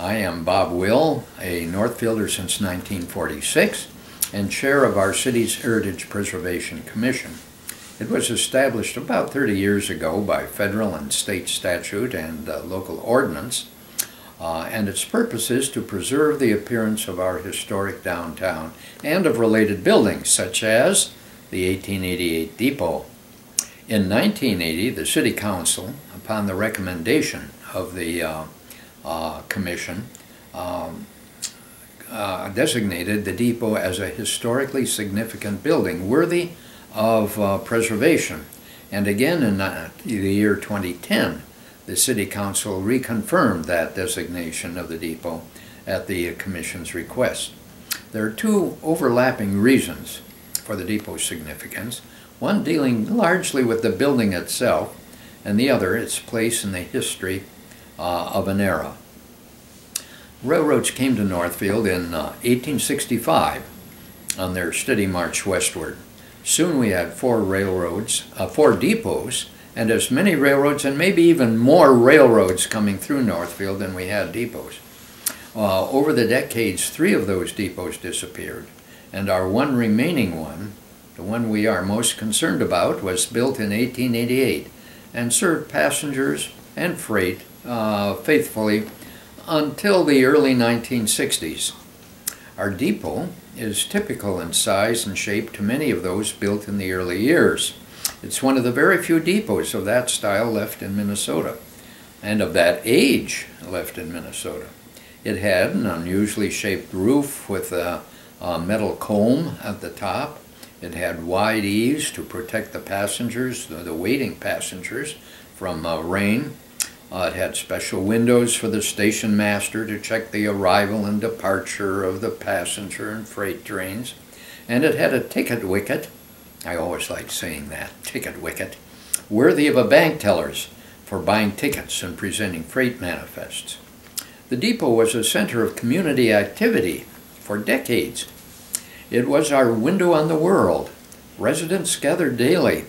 I am Bob Will, a Northfielder since 1946 and chair of our city's Heritage Preservation Commission. It was established about 30 years ago by federal and state statute and local ordinance, and its purpose is to preserve the appearance of our historic downtown and of related buildings, such as the 1888 Depot. In 1980, the City Council, upon the recommendation of the Commission, designated the Depot as a historically significant building worthy of preservation. And again in the year 2010, the City Council reconfirmed that designation of the Depot at the Commission's request. There are two overlapping reasons for the Depot's significance, one dealing largely with the building itself, and the other its place in the history of an era. Railroads came to Northfield in 1865 on their steady march westward. Soon we had four depots, and as many railroads and maybe even more railroads coming through Northfield than we had depots. Over the decades, three of those depots disappeared, and our one remaining one, the one we are most concerned about, was built in 1888 and served passengers and freight faithfully until the early 1960s. Our depot is typical in size and shape to many of those built in the early years. It's one of the very few depots of that style left in Minnesota, and of that age left in Minnesota. It had an unusually shaped roof with a metal comb at the top. It had wide eaves to protect the passengers, the waiting passengers, from rain. It had special windows for the station master to check the arrival and departure of the passenger and freight trains. And it had a ticket wicket, I always like saying that, ticket wicket, worthy of a bank teller's for buying tickets and presenting freight manifests. The depot was a center of community activity for decades. It was our window on the world. Residents gathered daily,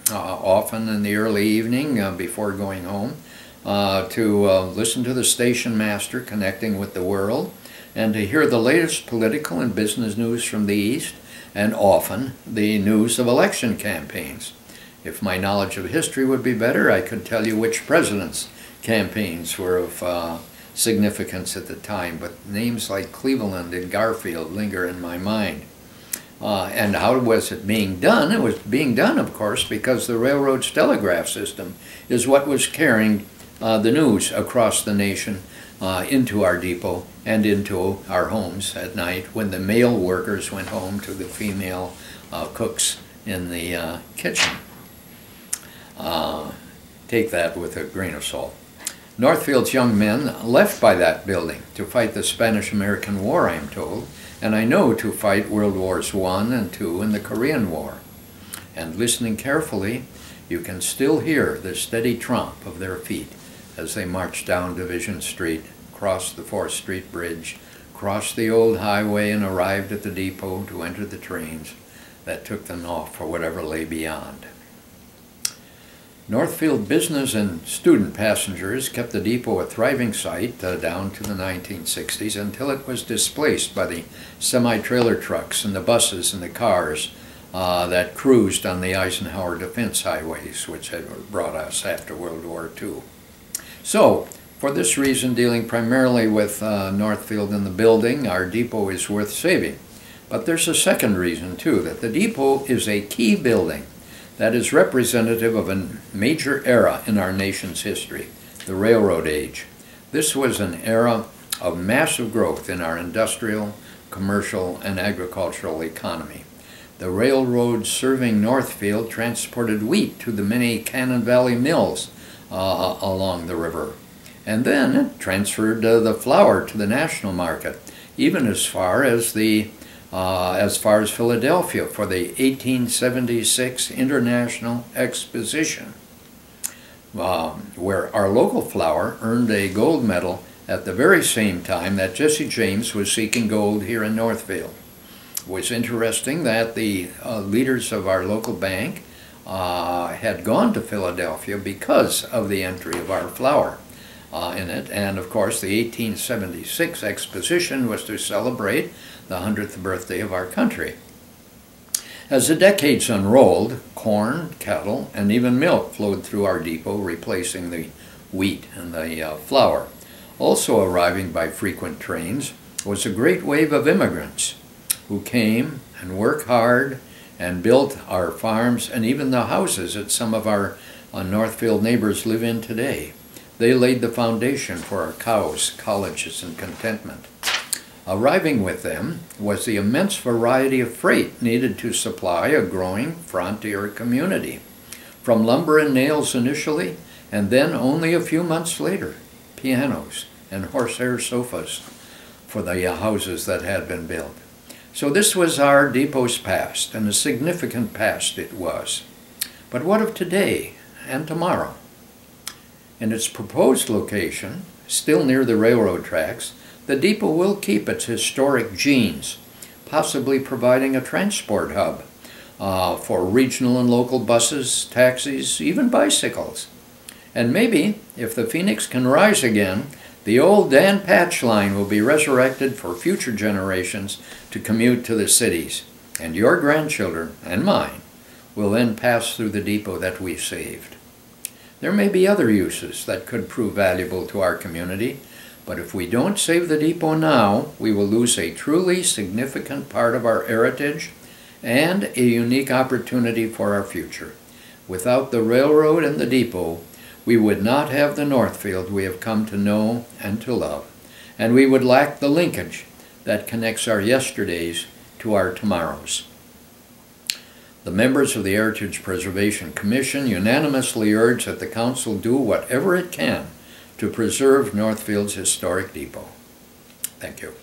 often in the early evening before going home, to listen to the station master connecting with the world and to hear the latest political and business news from the East, and often the news of election campaigns. If my knowledge of history would be better, I could tell you which presidents' campaigns were of significance at the time, but names like Cleveland and Garfield linger in my mind. And how was it being done? It was being done, of course, because the railroad's telegraph system is what was carrying the news across the nation into our depot and into our homes at night when the male workers went home to the female cooks in the kitchen. Take that with a grain of salt. Northfield's young men left by that building to fight the Spanish-American War, I'm told, and I know to fight World Wars I and II and the Korean War. And listening carefully, you can still hear the steady tromp of their feet as they marched down Division Street, crossed the 4th Street Bridge, crossed the old highway and arrived at the depot to enter the trains that took them off for whatever lay beyond. Northfield business and student passengers kept the depot a thriving site down to the 1960s until it was displaced by the semi-trailer trucks and the buses and the cars that cruised on the Eisenhower defense highways, which had brought us after World War II. So, for this reason, dealing primarily with Northfield and the building, our depot is worth saving. But there's a second reason, too, that the depot is a key building that is representative of a major era in our nation's history, the railroad age. This was an era of massive growth in our industrial, commercial, and agricultural economy. The railroads serving Northfield transported wheat to the many Cannon Valley mills along the river, and then it transferred the flour to the national market, even as far as Philadelphia for the 1876 International Exposition, where our local flour earned a gold medal at the very same time that Jesse James was seeking gold here in Northfield. It was interesting that the leaders of our local bank had gone to Philadelphia because of the entry of our flour. in it. And of course, the 1876 exposition was to celebrate the 100th birthday of our country. As the decades unrolled, corn, cattle, and even milk flowed through our depot, replacing the wheat and the flour. Also arriving by frequent trains was a great wave of immigrants who came and worked hard and built our farms and even the houses that some of our Northfield neighbors live in today. They laid the foundation for our cows, colleges, and contentment. Arriving with them was the immense variety of freight needed to supply a growing frontier community. From lumber and nails initially, and then only a few months later, pianos and horsehair sofas for the houses that had been built. So this was our depot's past, and a significant past it was. But what of today and tomorrow? In its proposed location, still near the railroad tracks, the depot will keep its historic genes, possibly providing a transport hub for regional and local buses, taxis, even bicycles. And maybe, if the Phoenix can rise again, the old Dan Patch line will be resurrected for future generations to commute to the cities. And your grandchildren, and mine, will then pass through the depot that we saved. There may be other uses that could prove valuable to our community, but if we don't save the depot now, we will lose a truly significant part of our heritage and a unique opportunity for our future. Without the railroad and the depot, we would not have the Northfield we have come to know and to love, and we would lack the linkage that connects our yesterdays to our tomorrows. The members of the Heritage Preservation Commission unanimously urge that the Council do whatever it can to preserve Northfield's historic depot. Thank you.